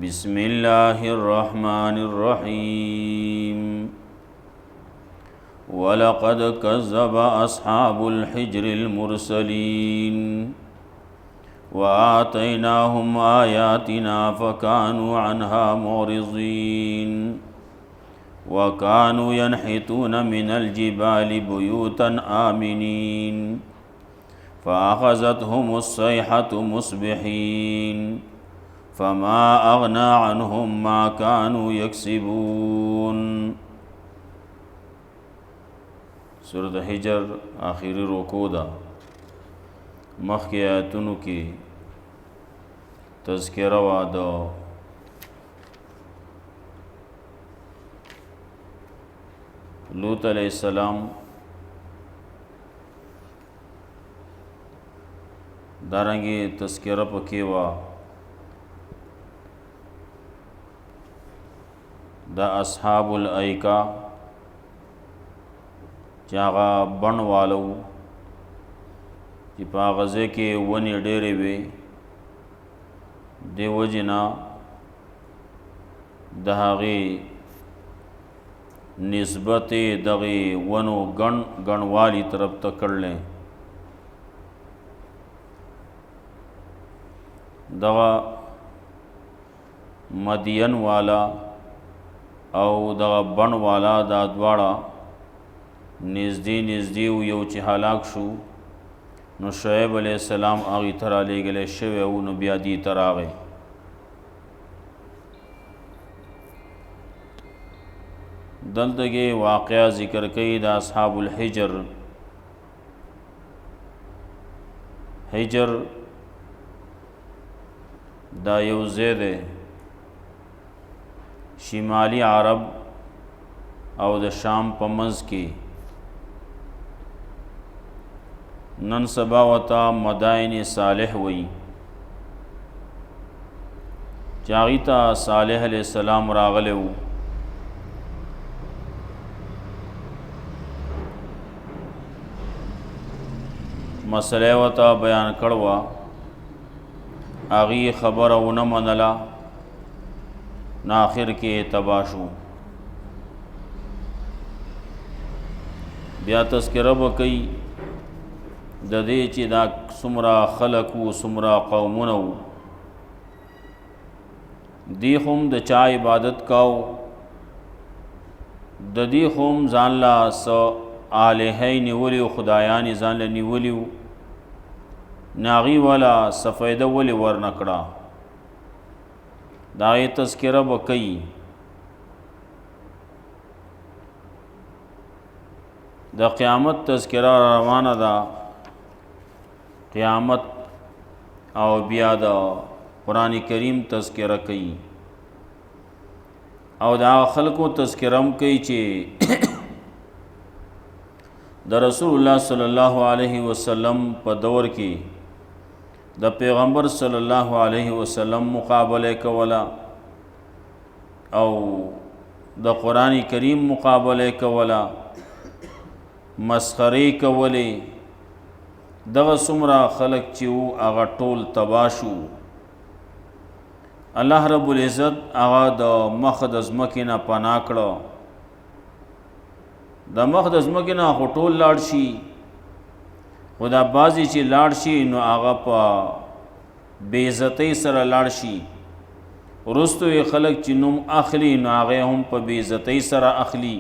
بسم اللہ الرحمن الرحیم وَلَقَدْ كَذَّبَ أَصْحَابُ الْحِجْرِ الْمُرْسَلِينَ وَآتَيْنَاهُمْ آيَاتِنَا فَكَانُوا عَنْهَا مُعْرِضِينَ وَكَانُوا يَنْحِتُونَ مِنَ الْجِبَالِ بُيُوتًا آمِنِينَ فَأَخَذَتْهُمُ الصَّيْحَةُ مُصْبِحِينَ فَمَا أَغْنَى عَنْهُمْ مَا كَانُوا يَكْسِبُونَ۔ سورۃ حجر آخری رکوع دا۔ مخکی آیاتونو کی تذکرہ وا دا لوط علیہ السلام دارنگی تذکرہ پکی وا دا اصحاب الایکا چاغا بن والو چې په غزه کې ونی ډېرې وي دی وجنا د هغې نسبت دغې ونو ګڼوالی طرف ته کړلی دغه مدین والا او دغه بن والا دا دواړه نږدې یو چې هلاک شو نو شعیب علیہ السلام هغې ته رالیږلی شوی و نو بیا دې ته راغی دلته کې واقعه ذکر کوي د اصحاب الحجر حجر دا یو ځای دی شمالی عرب او د شام په منځ کې نن سبا وتا مدائن صالح وی چاغی تا صالح علیہ السلام راغلے و مسئلہ وتا بیان کړوا آغی خبر او نه منلا ناخر کې تباشو بیا تذکرہ وکي د دې چې دا څومره خلق و څومره قومونه و دی هم د چا عبادت کاو د دې هم ځان لا څه الهه نیولي و خدایان ځان له نیولي و ناغي والا څه فایده ولې ورنکړه دا یې تذکرہ وکي د قیامت تذکرہ روانه ده قیامت او بیا د قرآن کریم تذکرہ کوي او دا خلقو تذکرم کوي چې د رسول الله صلی الله علیه وسلم په دور کې د پیغمبر صلی الله علیه وسلم مقابله کولا او د قرآن کریم مقابله کولا مسخرې کولې دغه څومره خلق چې وو هغه ټول تباه شو الله رب العزت هغه د مخ د ځمکې نه پناه کړه د مخ د ځمکې نه خو ټول لاړ شي خو دا بعضې چې لاړ شي نو هغه په بې عزتۍ سره لاړ شي وروستو یې خلق چې نوم اخلي نو هغه هم په بې عزتۍ سره اخلي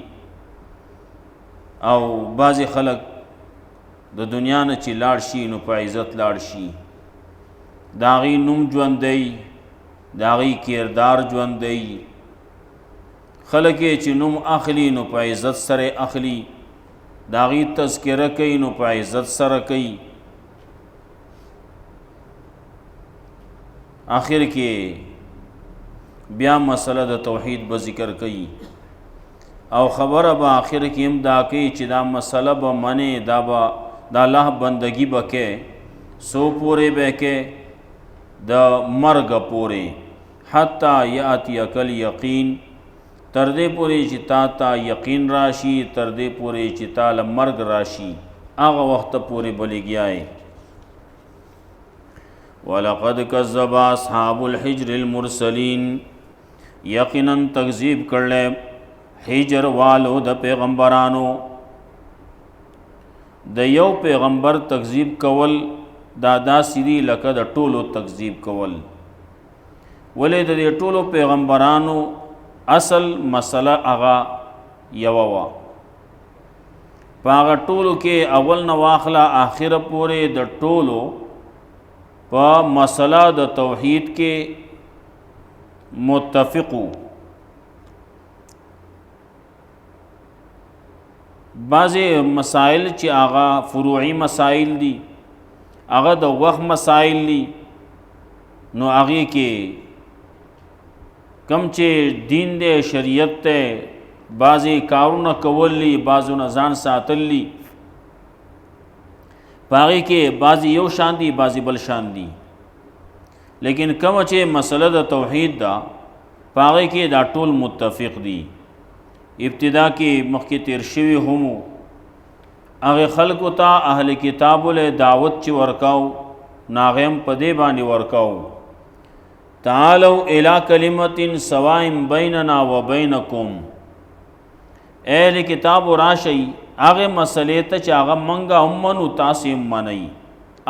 او بعضې خلق د دنیا نه چې لاړ شي نو په عزت لاړ شي د هغې نوم ژوندی د هغې کردار ژوندی خلق یې چې نوم اخلي نو په عزت سره اخلي د هغې تذکره کوي نو په عزت سره کوي آخر کې بیا مسله د توحید به ذکر کوي او خبره به آخر کې هم دا کوي چې دا مسله به منې دا به د الله بندگی به کې سو پورې به کې د مرګ پورې حتی یاتیک الیقین تر دې پورې چې تا ته یقین راشي تر دې پورې چې تا له مرګ راشي هغه وخت پورې بلګیای وَلَقَدْ كَذَّبَ أَصْحَابُ الْحِجْرِ الْمُرْسَلِينَ یقیناً تکذیب کرلے حجر والو د پیغمبرانو. د یو پیغمبر تکذیب کول دا داسې دي لکه د ټولو تکذیب کول. ولې د دې ټولو پیغمبرانو اصل مسله هغه یوه وه. په هغه ټولو کې اول نه واخله آخره پورې د ټولو په مسله د توحید کې متفقو. بعضې مسائل چې هغه فروعي مسائل دي، هغه د وخت مسائل دي، نو هغې کې کم چې دین دی شریعت دی بعضې کارونه کول دي، بعضو نه ځان ساتل دي، په هغې کې بعضې یو شان دي بعضې بل شان دي. لیکن کومه چې مسله د توحید ده په هغې کې دا ټول متفق دي. ابتدا کې مخکې تیر شوي همو هغې خلکو ته اهل کتابو له دعوت چې ورکاو نو هغې هم په دې باندې ورکاو تعالوا الی کلمة سواء بیننا و بینکم. اهل کتابو راشئ هغې مسلې ته چې هغه منګه هم منو تاسې هم منئ.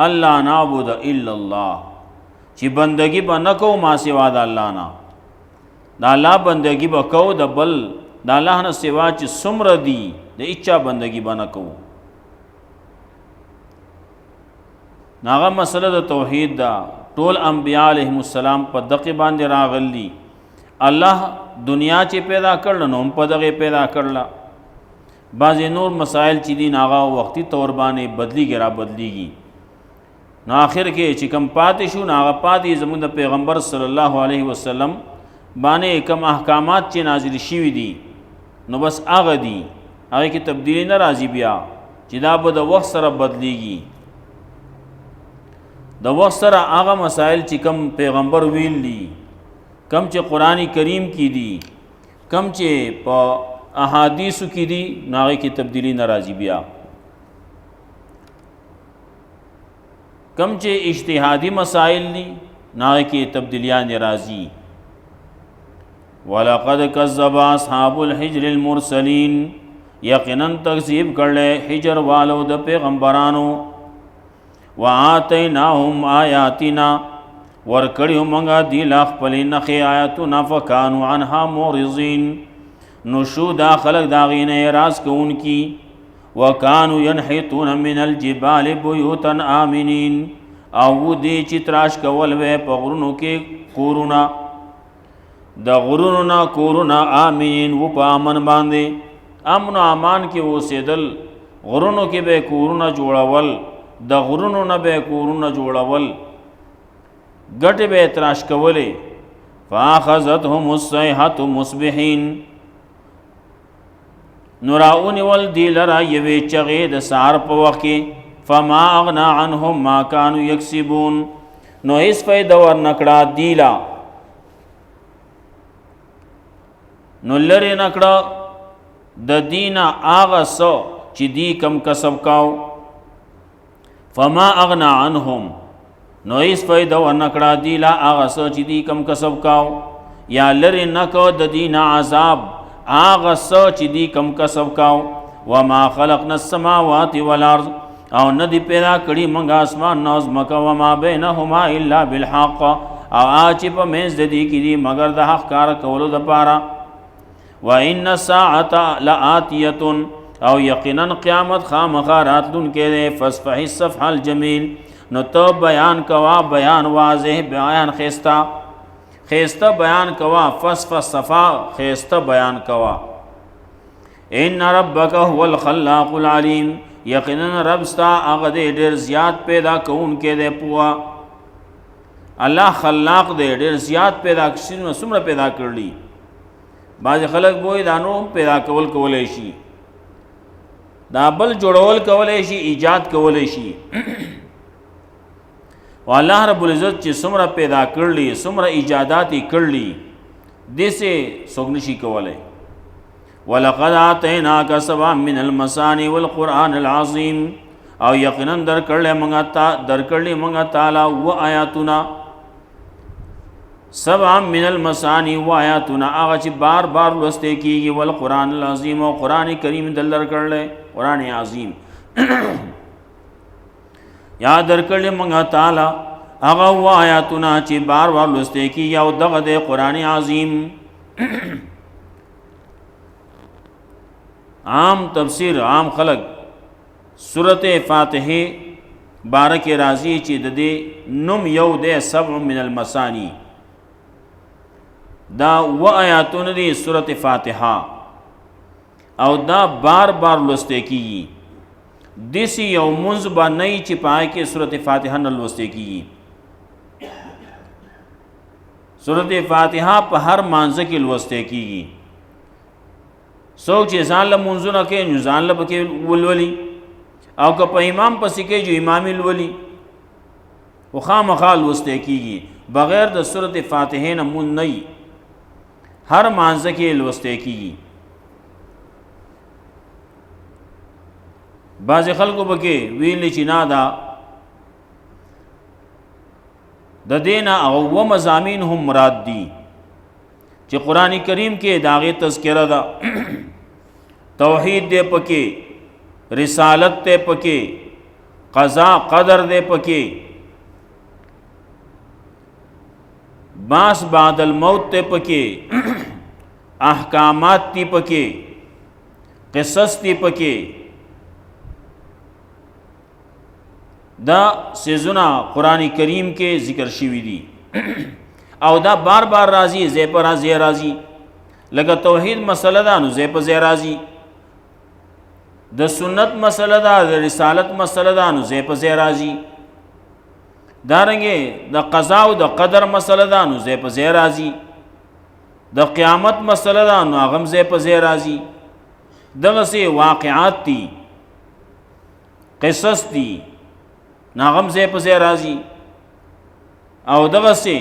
الله نعبد الا الله، چې بندگی به نه کوو ما سوا د الله نه. د الله بندگی به کوو، د بل د الله نه سوا چې څومره دي د هیچا بندگی به نه کوو. هغه مسله د توحید ده. ټول انبیاء علیهم السلام په دقې باندې راغلي. الله دنیا چې پیدا کړل نو هم په دغې پیدا کړله. بعضې نور مسائل چې دي هغه وختي طور باندې بدلیږي را بدلیږي. نو آخر کې چې کم پاتې شو نو هغه پاتې زموږ د پیغمبر صلی الله علیه وسلم باندې کم احکامات چې نازل شوي دي نو بس هغه دي، هغې کې تبدیلی نه راځي بیا چې دا به د وخت سره بدلیږي. د وخت سره هغه مسائل چې کم پیغمبر ویل دي، کم چې قرآن کریم کې دي، کم چې په احادیثو کې دي، نو هغې کې تبدیلی نه راځي بیا. کم چې اجتهادی مسائل دي نو هغې کې تبدیلیان راځي. وَلَقَدْ كَذَّبَ أَصْحَابُ الْحِجْرِ الْمُرْسَلِينَ یقیناً تکذیب کړل حجر والو د پیغمبرانو. وَآتَيْنَاهُمْ آیاتنا ورکړیو موږ دی لا خپلې نښې آیاتونه فکانو عنها معرضین نو شو دا خلک د هغې نه اعراض کوونکي. وکانو ینحتون من الجبال بیوتا آمنین او دی چې تراش کول وی په غرونو کې کورونه، د غرونو نه کورونه آمنین و په امن باندې، امن و امان کې اوسېدل. غرونو کې به کورونه جوړول، د غرونو نه به کورونه جوړول، ګټې به تراش کولې. فاخذتهم الصیحة مصبحین نو راونیول دی لرا یوې چغې د سهار په وخت کې. فما اغنا عنهم ما کانوا یکسبون نو هیڅ فایده ورنکړه دیلا، نو لرې نکړه د دینه هغه څه چې دی کم کسب کاو. فما اغنا عنهم نو هیڅ فایده ورنکړه دیلا هغه څه چې دی کم کسب کاو. یا لرې نکړه د دینه عذاب هغه څه چې دی کم کسب کاو. وما خلقنا السماوات والارض او نه دی پیدا کړي موږ اسمان او ځمکه وما بینهما الا بالحق او هغه چې په منځ د دې کې دي مګر د حق کار کولو دپاره. وان الساعة لآتیة او یقینا قیامت خامخا راتلونکی دی. فاصفح الصفح الجمیل نو ته بیان کوا بیان واضح، بیان خیسته خیسته بیان کوا. فاصفح صفا خیسته بیان کوا. ان ربک هو الخلاق العلیم یقینا رب ستا هغه دی ډېر زیات پیدا کوونکی دی پوه. الله خلاق دی ډېر زیات پیدا کړي. څومره پیدا کړي؟ بعض خلک بوي دا نو پیدا کول کولی شي، دا بل جوړول کولی شي، ایجاد کولی شي. او الله رب العزت چې څومره پیدا کړلی، څومره ایجادات یې کړلی، دې څوک نشي کولی. ولقد آتیناک سبعا من المثانی والقرآن العظیم او یقینا درکړلې مونږه تعالی و آیاتنا سبع من المثانی و آیاتنا هغه چې بار بار لوسته کیږي والقرآن العظیم او قرآن کریم دل درکړلې قرآن عظیم یا درکړلې مونږه تعالی هغه و آیاتنا چې بار بار لوسته کیږي او دغه د قرآن عظیم عام تفسیر عام خلق سورت فاتحه بارک راضی چې د دې نوم یو د سبع من المثانی دا و آیاتونه دی سورت فاتحه او دا بار بار لوسته کیږي دسی یو منځ باندې چې پای کې سورت فاتحه نه لوسته کیږي سورت فاتحه په هر مانځ کې لوسته کیږي څوک چې ځان له منځونه کې نو ځان له پکې ولولي او که په امام پسې کې جو امامي لولي خو خامخا لوسته کیږي بغیر د سورت فاتحه نه مون نه هر مانځ کې لوسته کیږي بعض خلکو پکې ویلي چې نه دا د دینه او و مضامین هم مراد دي چې قرآن کریم کې داغه تذکرہ ده توحید دے پکې رسالت دے پکې قضا قدر دے پکې باس بعد الموت دے پکې احکامات تی پکې قصص تی پکې دا سيزونه قرآن کریم کې ذکر شوی دي او دا بار بار راضی زی پر راضی لکه توحید مسله ده نو زی پر زی راضی د سنت مسله ده د رسالت مسله ده نو زی پر زی راضی دارنګه د قضا او د قدر مسله ده نو زی پر زی راضی د قیامت مسله ده نو هغه زی پر زی راضی دغه سي واقعات دي قصص دي ناغم زی پر زی راضی او دغه سي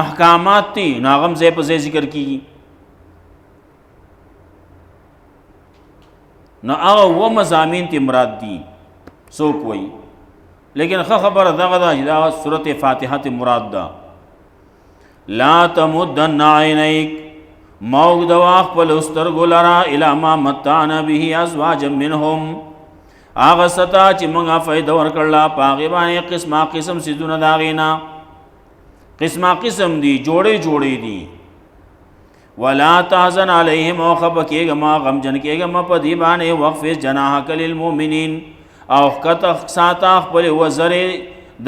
احکامات تی ناغم زی پر زی ذکر کی نو هغه و مضامین تی مراد دي سو کوئی لیکن خبر دغه دا چې دا سورت فاتحه تی مراد ده لا تمدن عینیک موږ د واخ په لسترګو لرا الی ما متعنا به ازواج منهم هغه ستا چې موږ فائدہ ورکړلا پاغه باندې قسمه قسم سيزونه داغینا قسمه قسم دی جوړې دي ولا تحزن علیهم او خبکیګه ما غم جن کېګه ما په دی باندې وقف جناح للمؤمنین او کته ساته خپل وزر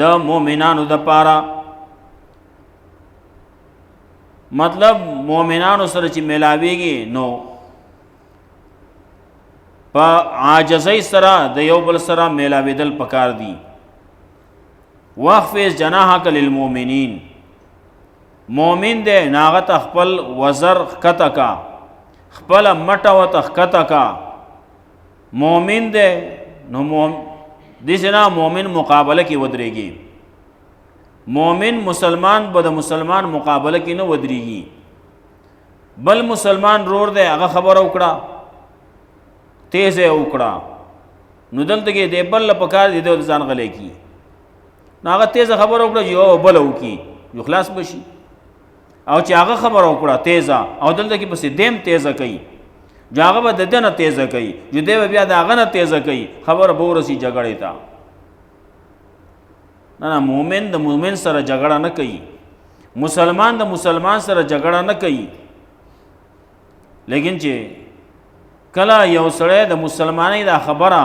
د مؤمنانو د پاره مطلب مؤمنانو سره چې ملاویږي نو په عاجزۍ سره د یو بل سره ملاویدل پکار دي واخفض جناحک للمؤمنین مومن دے ناغت خپل وزر خطا کا خپل مټه وت خطا کا مومن دے نو دیسنا مومن مقابله کی ودرېږي مومن مسلمان به د مسلمان مقابله کی نه ودرېږي بل مسلمان رور دے هغه خبر وکړه تیز وکړه نو دلته کې د بل پکار دي د ځان غلې کی ناغه تیز خبر وکړه یو بل وکي یو خلاص بشي او چې هغه خبر وکړه تیزه او دلته کې پسې دیم تیزه کوي جاغه به د دنه تیزه کوي جو دی بیا د هغه نه تیزه کوي خبر به ورسی جګړې تا نه مومن د مومن سره جګړه نه کوي مسلمان د مسلمان سره جګړه نه کوي لیکن چې کله یو سړی د مسلمانۍ دا خبره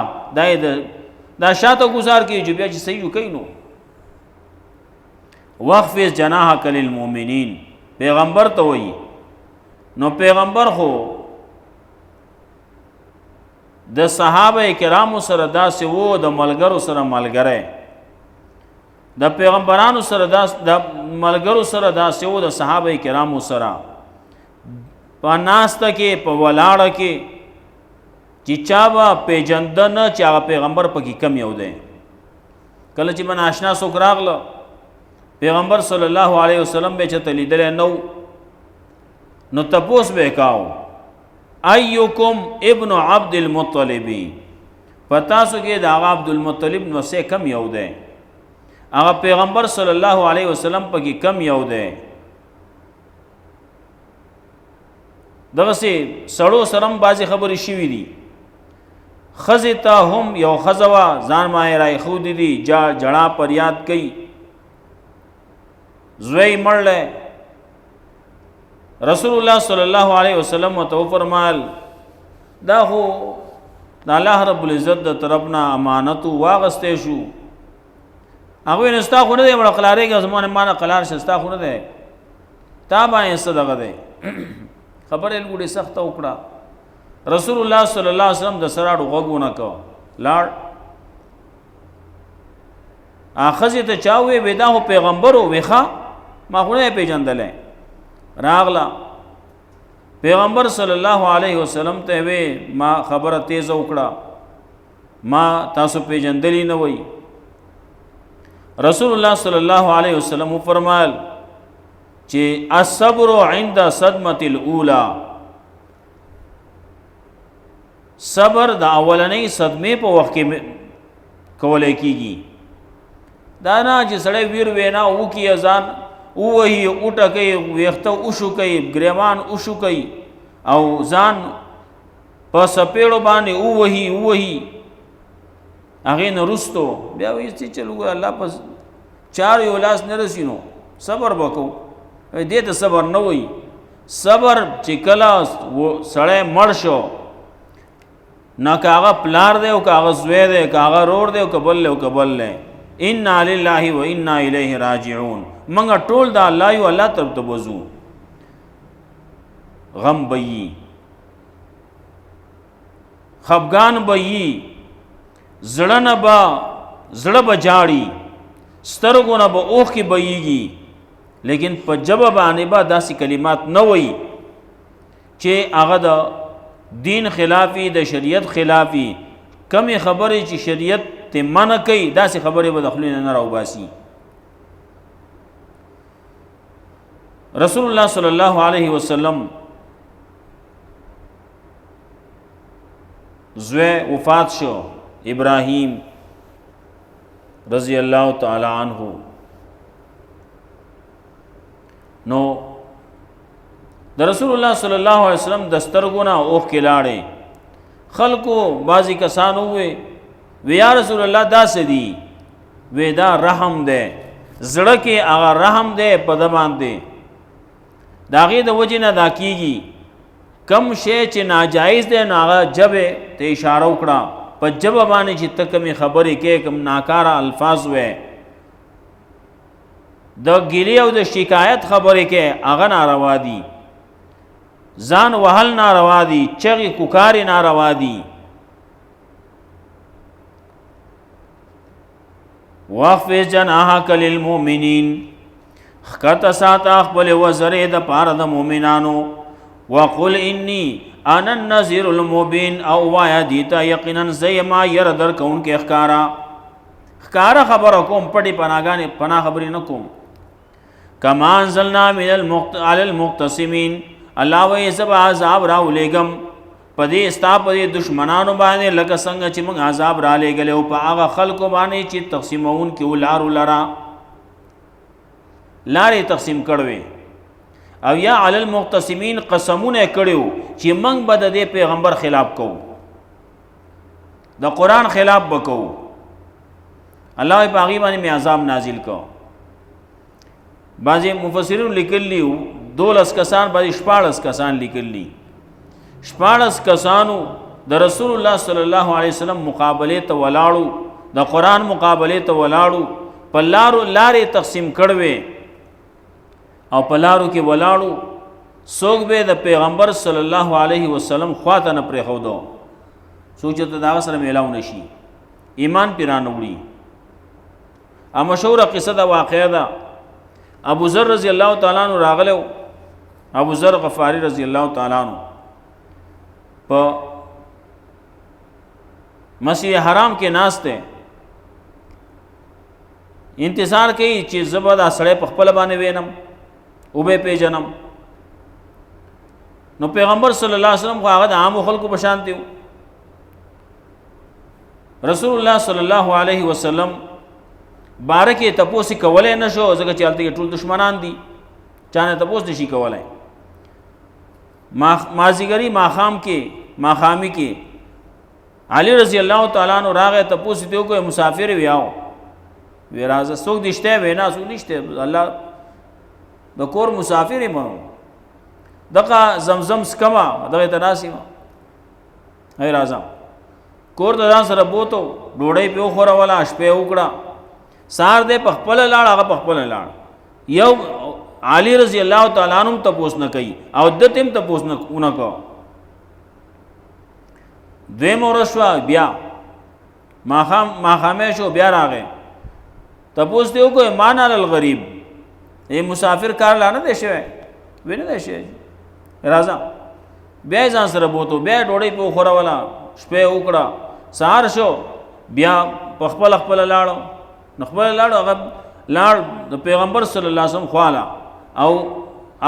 دا شاته گزار کوي جو بیا چې صحیح کوي نو وخفض جناحک للمؤمنین پیغمبر ته وایي نو پیغمبر خو د صحابه کرامو سره داسې وو د ملګرو سره ملګری د پیغمبرانو سره د ملګرو سره داسې وو د صحابه کرامو سره په ناسته کې په ولاړه کې چې چا به پیژنده نه چې هغه پیغمبر پکې کم یو دی کله چې من آشنا څوک راغله پیغمبر صلی الله علیه وسلم به چته لیدل نو تپوس به کاو ایکم ابن عبد المطلب پتا سو کې دا عبد المطلب نو سه کم یو ده هغه پیغمبر صلی الله علیه وسلم پکې کم یو ده دغه سي سړو سرم بازي خبرې شوې دي خزتا هم یو خزوا ځان ما راي خو دي جړه پر یاد کئ زوی مړله رسول الله صلی الله علیه وسلم تو فرمایل دا هو د الله رب العزت د طرفنا امانت واغسته شو هغه نستا خو نه دی مړ قلارې کې زمونه مان قلار شستا خو نه دی تا باندې صدقه ده خبرې لګړي سخت وکړه رسول الله صلی الله علیه وسلم د سراړو غوونه کو لاړ اخذ ته چاوي ودا هو پیغمبر وخا ما خو نه پیژندل راغلا پیغمبر صلی الله علیه وسلم ته وی ما خبره تیز وکړه ما تاسو پیژندلی نه وای رسول الله صلی الله علیه وسلم فرمایل چې الصبر عند صدمه الاولى صبر د اولنۍ صدمه په وخت کې کولای کیږي دا نه چې سړی ویر وینا او کی اذان او وهي اوټه کوي ویخته او شو کوي ګریوان او شو کوي او ځان په سپېړو باندې او وهي هغه نه رستو بیا وایي چې چلو الله پس چار یو لاس نه رسینو صبر وکاو دې ته صبر نه وای صبر چې کله سړی مړ شو نه کاغه پلار دی او کاغه زوی دی کاغه رور دی او کبل له انا لله و انا الیه راجعون منګه ټول دا الله یو الله طرف ته وځو غم بئی خفغان بئی زړه بجاړي سترګونه به اوخ کې بېږي لیکن په جواب باندې به داسې کلمات نه وي چې هغه د دین خلافی د شریعت خلافی کمی خبرې چې شریعت ته منع کوي داسې خبرې به دخلونه نه راوباسي رسول الله صلی الله علیه وسلم زوی وفات شو ابراهیم رضی الله تعالی عنہ نو د رسول الله صلی الله علیه وسلم دسترګونه اوخ کې لاړې خلکو بعضی کسانو وی یا رسول الله دا سدي وی دا رحم ده زړه کې هغه رحم ده په دمان ده داغه د وجه نه دا کیږي کم شی چې ناجایز ده ناغه جبه ته اشاره وکړه په جبه باندې چې تکمه خبرې کې کم ناکاره الفاظ وې د ګیلی او د شکایت خبرې کې هغه ناروا دي ځان وهل ناروا دي چغې کوکارې ناروا دي واخفض جناحك للمؤمنين خکت ساته خپل وزرې د پاره د مؤمنانو وقل انی انا النذیر المبین او وایا دیتا یقینا زیما ير در کون کې اخکارا خبر کوم پټي پناګانې پنا خبرې نه کوم کما انزلنا من على المقتسمين الله وې سب عذاب را ولېګم پدې استا پدې دشمنانو باندې لکه څنګه چې موږ عذاب را لېګل او په هغه خلکو باندې چې تقسیمون کې ولار لرا لارې تقسیم کړوي او یا علی المقتسمین قسمونه کړیو چې موږ به د پیغمبر خلاف کوو د قرآن خلاف وکړو الله په هغه باندې عذاب نازل کو بعضی مفسرین لیکلی 12 کسان بعضی 14 کسان لیکلی 14 کسانو د رسول الله صلی الله علیه وسلم مقابله ته ولاړو د قرآن مقابله ته ولاړو په لارې تقسیم کړوي او پلارو کې ولاړو څوک به د پیغمبر صلی الله علیه وسلم خواته نه پرې خو دو سوچته دا سره میلاو نشي ایمان پیران وړي ا مشهور قصه دا واقعه ده ابو ذر رضی الله تعالی عنہ راغلو ابو ذر غفاری رضی الله تعالی عنہ په مسجد حرام کې ناشته انتظار کوي چې زبدا سړی په خپل باندې وینم او به پیجنم نو پیغمبر صلی الله علیه وسلم خو هغه د عام خلکو په شان دیو رسول الله صلی الله علیه وسلم بارکه تپوس کولای نشو ځکه چې هلته ټول دشمنان دي، چانه تپوس نشي کولای. مازیګری ماخامی کې علی رضی الله تعالی عنہ راغه تپوس ته کوئی مسافر ویاو وی راز څوک دشته وینا څوک نشته، الله د کور مسافر ما دغه زمزم سکما دغه تناسی ما هي راځم کور د ځان سره بوتو ډوډۍ په خوره ولا شپه وکړه سار دې په خپل لاړ هغه په خپل لاړ. یو علی رضی الله تعالی عنہ تپوس نه کوي او دتیم تپوس نه کو. دویم ورشوا بیا ماخامه شو بیا راغې تپوس دیو کو ایمان علی الغریب ای مسافر کار لانه دی شوی وینه دی شوی راځه بیا ځان سره بوتو بیا ډوډۍ په خوره ولا شپه وکړه سهار شو بیا په خپل لاړو نخبل لاړو هغه لاړ د پیغمبر صلی الله علیه وسلم خواله او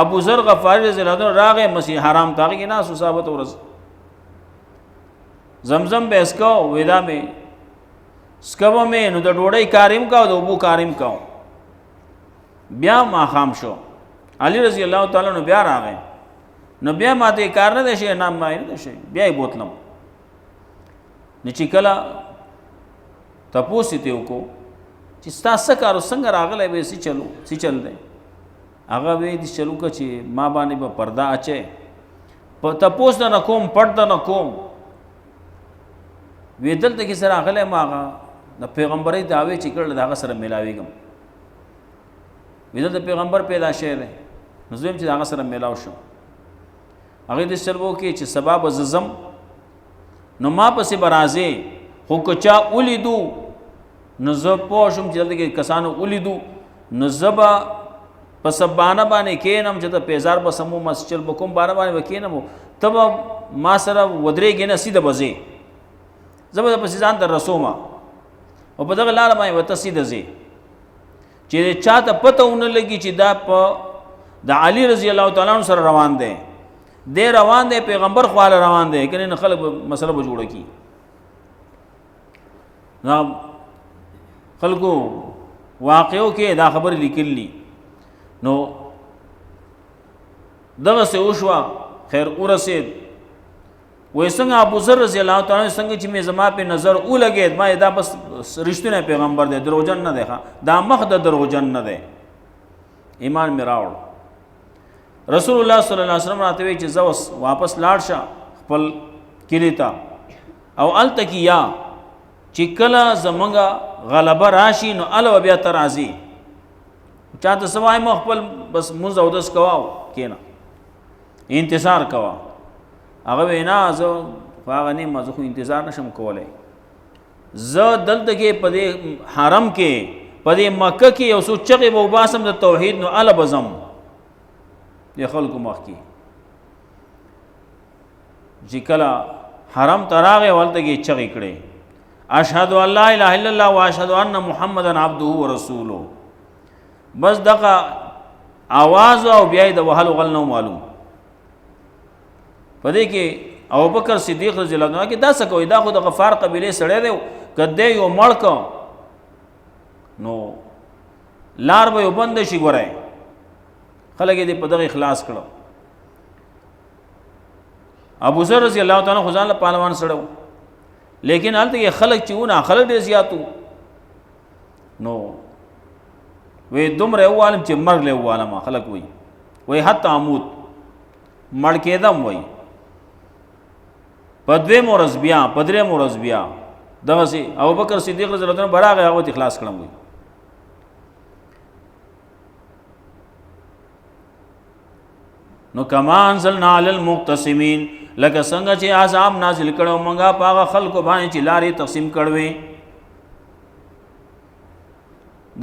ابو ذر غفاری رضی الله عنه راغې مسیح حرام تاغه کې ناس صحابت ورز زمزم به اسکو ودا میں سکو میں نو د ډوډۍ کاریم کاو د ابو کاریم کاو. بیا ما خام شو علی رضی الله تعالی عنہ بیا راغې نو بیا ماته کار نه شي نام ما نه شي بیا یې بوتلم نچی کلا تپوسی ته وکړو چې ستاسو کارو څنګه راغلی به سی چل دی هغه به دې چلو که چې ما باندې به پرده اچي په تپوس نه کوم پټ نه کوم وی دلته کې سره راغلی ما هغه د پیغمبري دعوی چې کړل هغه سره ملاویږم وی دلته پیغمبر پیدا شوی دی نو زم چې هغه سره ملاو شو هغه دې چلو کې چې سبب ززم نو ما پسې برازه خو کچا ولیدو نو زه پوه شم چې دلته کې کسانو ولیدو نو زبا په سبانه باندې کینم چې ته پیزار به سمو مسجد بکوم بانه باندې وکینم تب ما سره ودرېږي نه سیده بځې زبا د پسې ځان ته رسومه او په دغه لاره باندې ورته سیده ځې چې چا ته پته ونه لګي چې دا په د علی رضی الله تعالی عنہ سره روان دی دی روان دی پیغمبر خواله روان دی کنه خلک مسله به جوړه کی نو خلکو واقعو کې دا خبر لیکلی نو دغه سے وشوا خیر ورسید وې څنګه ابو ذر رضی الله تعالی څنګه چې مې زما په نظر ولګید ما دا بس رښتینه پیغمبر دی دروغجن نه دی دا مخ د دروغجن نه دی ایمان مې راوړ. رسول الله صلی الله علیه وسلم راته وی چې زوس واپس لاړ شه خپل کلی ته او التکیا چې کله زمونږه غلبه راشي نو الو بیا ترازی چاته سوای مو خپل بس مونږ او دس کواو کینا انتظار کوا هغه وینا زه هغه نه مزه خو انتظار نشم کولای زه دلته کې په دې حرم کې په دې مکه کې یو څو چغې به وباسم د توحید نو ال بزم د خلکو مخ کې چې کله حرم تراغه ولته کې چغې کړي اشهد ان لا اله الا الله واشهد ان محمدن عبده ورسوله بس دغه आवाज او بیا د وهل غل نو معلوم پدې کې ابو بکر صدیق رضی الله عنه کې دا څه کوي دا خو د غفار قبیله سړی دی کده یو مړک نو لار به وبند شي ګورای خلک دې په دغه اخلاص کړو. ابو ذر رضی الله تعالی عنہ ځان له پهلوان سړو لیکن هلته خلک چې ونه خلک ډېر زیاتو نو وی دومره عالم چې مرګ له عالم خلک وی حتی عمود مړ کېدم وی پدوی مورز بیا پدری مورز بیا دغه سي ابو بکر صدیق رضی الله عنه براغه هغه اخلاص کړم وی نو کما انزلنا علی المقتسمین لکه څنګه چې عذاب نازل کړو مونږه پاغه خلکو باندې چې لارې تقسیم کړوي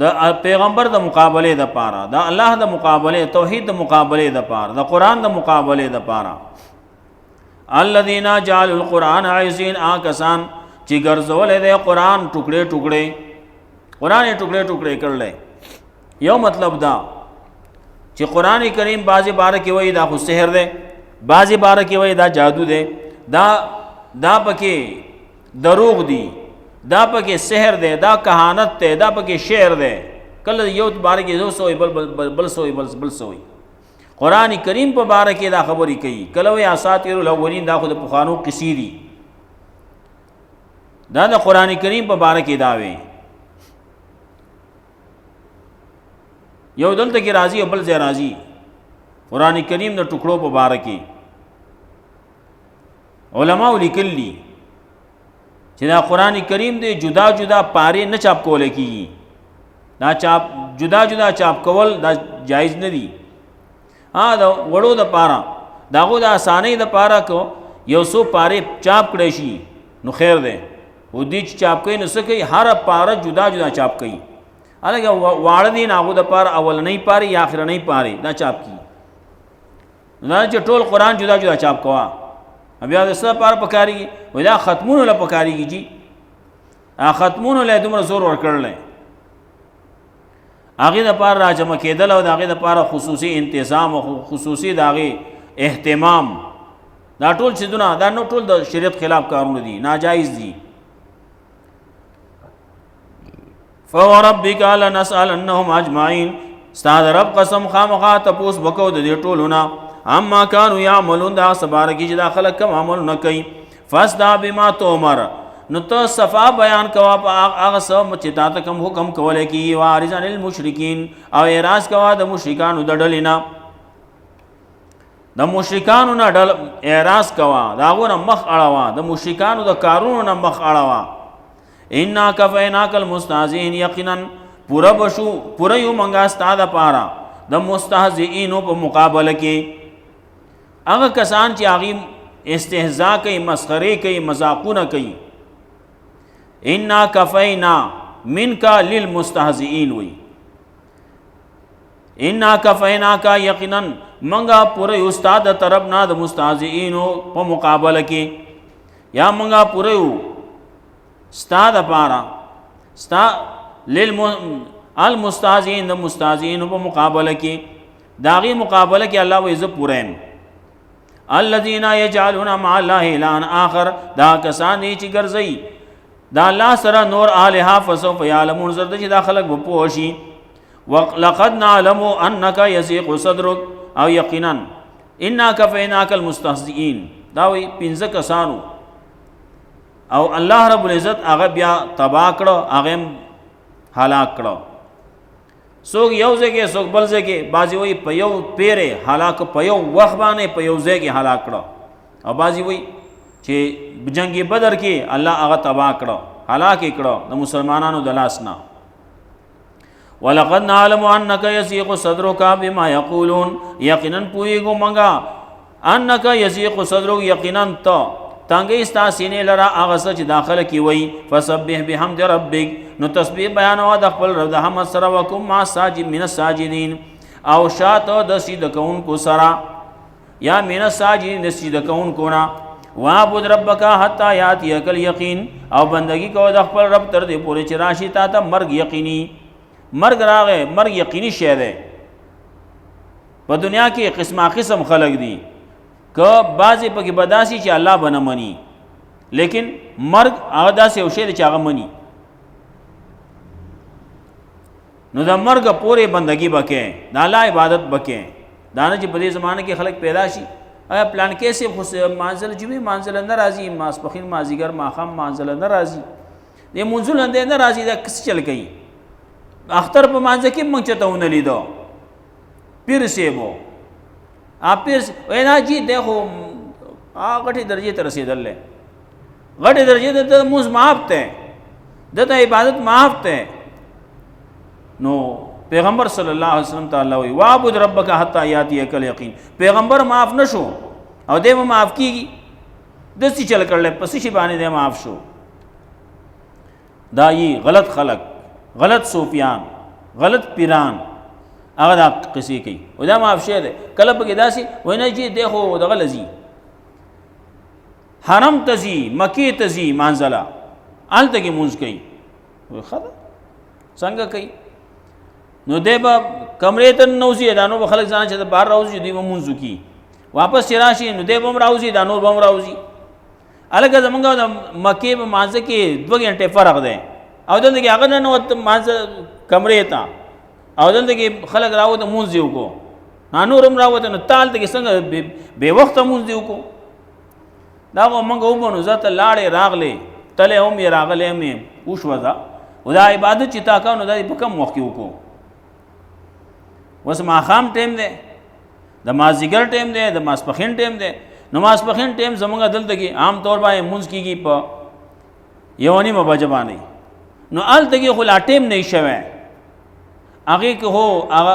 د پیغمبر د مقابله د پاره د الله د مقابله توحید د مقابله د پاره د قرآن د مقابله د پاره الذين جعلوا القرآن عزين آکسان چې ګرځولې د قرآن ټوکړې ټوکړې قرآن ټوکړې ټوکړې کړلې یو مطلب دا چې قرآن کریم بعضی بار کې وایي دا خو سحر دی بعضی بار کې وایي دا جادو دی دا پکې دروغ دی دا پکې سحر دی، دا کہانت دی، دا پکې شعر دی. کله یو باره کې یو سوی بل سوی بل سوی. قرآن کریم په باره کې دا خبرې کوي. کله وی اساطیر الاولین، دا خو د پخوانو قصې دي، دا د قرآن کریم په باره کې دا وی. یو دلته کې راضی او بل ځای راضی. قرآن کریم د ټکړو په باره کې علماء لیکلي چې دا قرآن کریم دی جدا جدا پاره نه چاپ کول کیږي. دا چاپ جدا جدا چاپ کول دا جایز نه دي. دا وړو د پاره داغو د اسانۍ د پاره کو یو سو پاره چاپ کړی شي نو خیر دی. و دې چې چاپ کوي نو څه کوي، هر پاره جدا جدا چاپ کوي. الګا واړه دي هغه د پاره اولنۍ پاره یا اخرنۍ پاره دا چاپ کی. نه چې ټول قرآن جدا جدا چاپ کوا بیا د څه پاره پکاري وي، دا ختمونه له پکاريږي جی. ختمونه له دومره زور ورکړل هغه د پاره راجمه کېدل او هغه د پاره خصوصي انتظام او خصوصي داغه اهتمام، دا ټول چې دونه دا نو ټول د شریعت خلاف کارونه دي، ناجایز دي. فوربک لنسألنهم اجمعین، استاد رب قسم خامخا تپوس وکاو د دې ټولونه اما كانوا يعملون، دا سبار کی چې دا خلق کم عمل نه کوي. فاصدع بما تؤمر، نو ته صفا بیان کوا په هغه څه چې تا ته کوم حکم کولای کی. وارض عن المشرکین، او اعراض کوا د مشرکانو د ډلې نه، د مشرکانو نه ډل اعراض کوا، داغونه مخ اړوا، د مشرکانو د کارونو نه مخ اړوا. انا کفیناک المستهزئین، یقینا پورا بشو پورا یو منګه ستاده پارا د مستهزئینو په مقابله کې. هغه کسان چې هغه استهزاء کوي، مسخره کوي، مذاقونه کوي. انا کفینا منک للمستهزئین وی. انا کفینا کا، یقینا منګه پورا یو استاد طرف نه د مستهزئینو په مقابله کې، یا منګه پورا یو استاد پارا استا المستهزئین د مستهزئینو په مقابله کې، داغي مقابله کې الله وې ز پورم. الذين يجعلون مع الله الها آخر، دا کسان چې ګرځي دا الله سره نور الها فسوف يعلمون، زرد چې دا خلق به پوښي. ولقد نعلم انك يضيق صدرك، او یقینا انا كفيناك المستهزئين، دا وی پنځه کسانو او الله رب العزت هغه بیا تبا کړو، هغه هلاک کړو. څوک یو ځای څوک بل ځای، بعضی وی په یو پیره هلاک، په یو وخت باندې په یو ځای کې هلاک کړو، او بعضی وی چې جنگ بدر کې الله هغه تبا کړو، هلاک کړو د مسلمانانو د لاس نه. ولقد نعلم انك يضيق صدرك بما يقولون، یقینا پویګو منګه انك يضيق صدرك، یقینا ته تانګي ستا سینې لرا هغه څه چې داخله کی وای. فسبح بحمد ربک، نو تسبیح بیانوا د خپل رب د حمد سره. وکم ما ساجد من الساجدین، او شاته د سجده کوونکو سره، یا من الساجدین د سجده کوونکو نه. وعبد ربک حتی یاتیک الیقین، او بندگی کو د خپل رب تر دې پورې چې راشي تا ته مرګ یقیني. مرګ راغې، مرګ یقیني شی دی. په دنیا کې قسمه قسم خلق دي، که بعضی پکې بداسي چې الله بنه مني، لیکن مرګ هغه داسې یو شی دی چې هغه مني. نو د مرګ پورې بندگی وکې، د الله عبادت وکې. دا نه چې په دې زمانه کې خلک پیدا شي پلان کې سي خو منزل جمعې منزل ناراضي، ماسپخین مازیګر ماخام منزل ناراضي، دې منزل نه ناراضي، دا کس چل گئی. اختر په منځ کې مونږ چته ونه لیدو پیر سیبو پیر وینا جی دیکھو غټي درجه ته رسیدل، غټي درجه ته موږ معاف ته د عبادت معاف ته. نو پیغمبر صلی الله علیه وسلم تعالی وی وعبد ربک حتی یاتیک الیقین، پیغمبر معاف نشو او دې معاف کیږي، دسی چل کړل پس شي باندې دې معاف شو. دا یي غلط خلق، غلط صوفیان، غلط پیران هغه دا قصې کوي او دا معاف شه ده. کله په کې داسي ویني چې دیکھو دغه لذي حرم تزي مکی تزي منزله ال تګي مونږ کوي، وي خدا څنګه کوي؟ نو دې به کمرې ته نوځي، دا نو خلک ځان چې بهر راوځي دی مونږ کی، واپس راشي نو دې به راوځي، دا نو به راوځي. الګ زمونږ د مکې په مانځه کې 2 غنټې فرق دی او دلته کې هغه نه وت مانځه کمرې ته او دلته کې خلک راوته مونځ دیو کو نورم راوته نو تال ته څنګه به وخت مونځ دیو کو دا موږ وبونو ذات لاړې راغلې تله هم یې راغلې مې وشوځه ودا عبادت چې تا کاونو دا په کم وخت کې وکړو وس ماښام ټیم دی د مازدیګر ټیم دی د ماسپښین ټیم دی نو ماسپښین ټیم زمونږ دلته کې عام طور باندې مونځ کېږي په 1:30 بجې باندې نو هلته کې خو لا ټیم نه شوی هغې کې هو هغه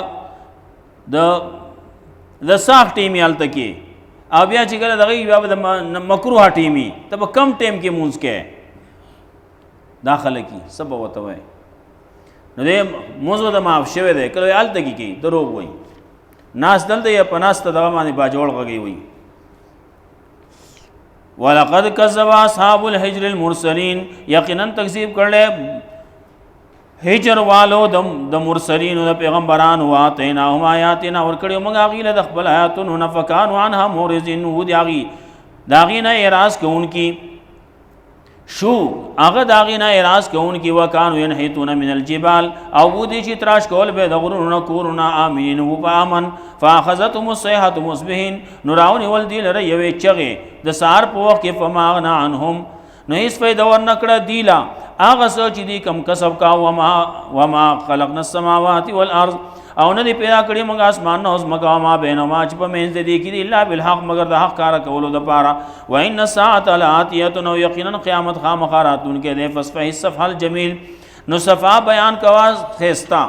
د ساخت ټیم یې هلته کې او بیا چې کله دغه بیا د مکروه ټیم وي ته په کم ټیم کې مونځ کوې دا خلک یي څه به ورته وایي نو دی مونځ به د معاف شوی دی کله هلته کې کوي دروغ وایي ناس دلته یې په ناسته دغه باندې باجوړ غږی وایي وَلَقَدْ كَذَّبَ أَصْحَابُ الْحِجْرِ الْمُرْسَلِينَ یقینا تکذیب کړل حجر والو د مرسلینو د پیغمبرانو واتیناهم آیاتنا ورکړو موږ هغې له د خپل آیاتونو نه فکانوا عنها معرضین و د هغې نه اعراض کوونکي شو هغه د هغې نه اعراض کوونکي وکانو ینحتون من الجبال او ودي چې تراش کول به د غرونو نه کورونه آمنین و په امن فاخذتهم الصیحة مصبحین نو راونیول دوی لره یوې چغې د سهار په وخت کې فما اغنی عنهم نو هیڅ فایده ورنکړه دوی له هغه څه چې دوی کم کسب کا وما خلقنا السماوات والارض او نه دی پیدا کړي موږ اسمان او ځمکه او ما بینهما چې په منځ د دې کې دي الا بالحق مگر د حق کار کولو دپاره وان الساعة لآتیة او یقینا قیامت خامخا راتلونکی دی فاصفح الصفح الجمیل نو صفا بیان کوا ښایسته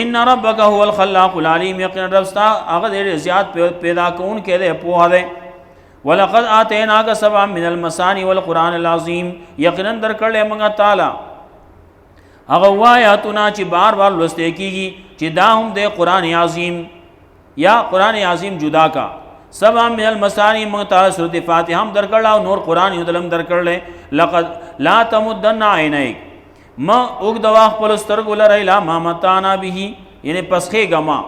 ان ربک هو الخلاق العلیم یقینا رب ستا هغه ډېر زیات پیدا کوونکی دی پوهه دی ولقد آتیناک سبعا من المثانی والقرآن العظیم یقینا درکړلی موږ تعالی هغه آیاتونه چې بار بار لوستل کېږي چې دا هم د قرآن عظیم یا قرآن عظیم جدا کا سبعا من المثانی موږ تعالی سورت فاتحه هم درکړله او نور قرآن یو دلم درکړلی لقد لا تمدن عینیک ما اوږده وخت خپلو سترګو لره الی ما متعنا به یعنی پسخېږه ما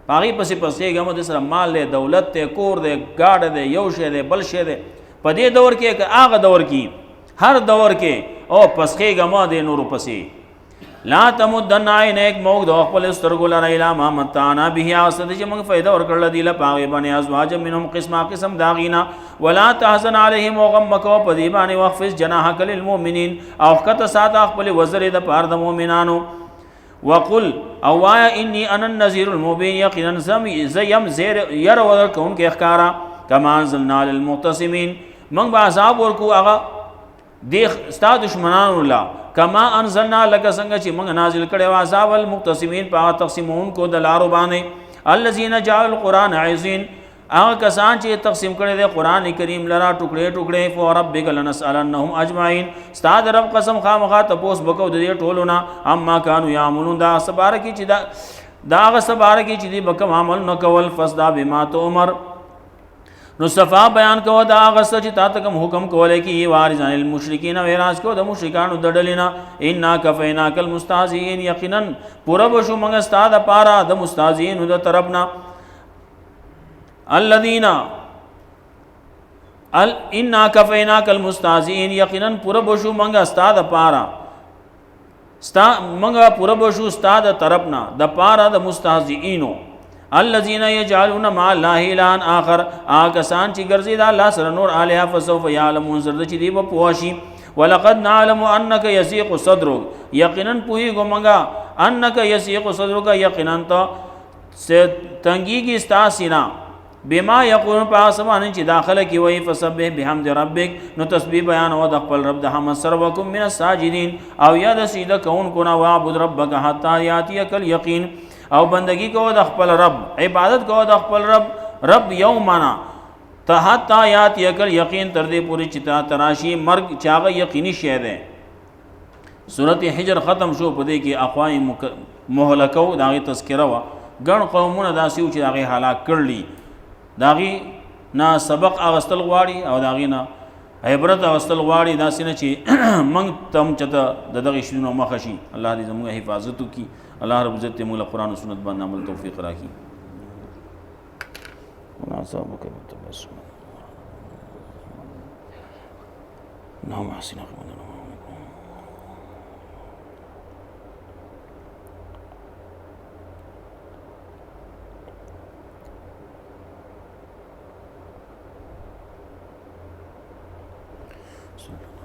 په هغې پسې پسخېږه ما د سره مال دی دولت دی کور دی ګاډه دی یو شی دی بل شی دی په دې دور کې که هغه دور کې هر دور کې او پسخېږه ما د نورو پسې لا تمدن عینیک موږ د خپل سترګو لره الی ما متعنا به هغه څه چې موږ فایده ورکړله دوی له په هغې باندې ازواجا منهم قسما قسم د هغې نه ولا تحزن علیهم او غم مه کوه په دې باندې واخفض جناحک للمؤمنین او ښکته ساته خپلې وزرې دپاره د مؤمنانو وقل او وایه انی انا النذیر المبین یقینا زه یم یره ورکوونکی ښکاره کما انزلنا للمعتصمین موږ به عذاب ورکو هغه دې ستا دشمنانو له کما انزلنا لکه څنګه چې موږ نازل کړی و عذاب المقتسمین په هغه تقسیمونکو د لارو باندې الذین جعلوا القرآن عظیم هغه کسان چې تقسیم کړی دی قرآن کریم لرا ټوکړې ټوکړې فوربک لنسألنهم اجمعین ستا د رب قسم خامخا تپوس بکو د دې ټولو نه اما کانوا یعملون دا هغه څه باره کې چې دوی به کوم عمل نه کول فاصدع بما تؤمر نو صفا بیان کوه دا هغه څه چې تا ته کوم حکم کولی کېږي واعرض عن المشرکین او اعراض کوه د مشرکانو د ډلې نه انا کفیناک المستهزئین یقینا پوره به شو موږ ستا دپاره د مستهزئینو د طرف نه الذین انا کفیناک المستهزئین یقینا پوره به شو موږ ستا دپاره موږ پوره به شو ستا د طرف نه دپاره د مستهزئینو الذين يجعلون مع الله الها آخر کسان چې ګرځي د الله سره نور الها فسوف يعلمون زرد چې دی به پوه شي ولقد نعلم انك يضيق صدرك یقینا پوهېږو موږ انك يضيق صدرك یقینا ته تنګېږي ستا سینه بما یقولون په هغه څه باندې چې داخله کې وایي فسبح بحمد ربک نو تسبیح بیانوه د خپل رب د حمد سره وکن من الساجدین او یا د سجده کوونکو نه واعبد ربک حتی یاتیک الیقین او بندگی کو د خپل رب عبادت کو د خپل رب یومنا ته حتی یاتیک الیقین تر دې پوری چې تراشی مرګ چاغه یقیني شی ده سورۃ حجر ختم شو په دې کې اقوام مهلکو داغه تذکره وا ګڼ قومونه داسې چې داغه هلاک کړلی داغي نه سبق اغستل غواړي او داغي نه عبرت اغستل غواړي داسې نه چې موږ تم چته دغه شنو مخ شي الله دې زموږ حفاظت وکړي الله رب عزت موږ قرآن و سنت باندې عمل توفیق راکړي مناسبه کوي اللهم احسن عاقبتنا في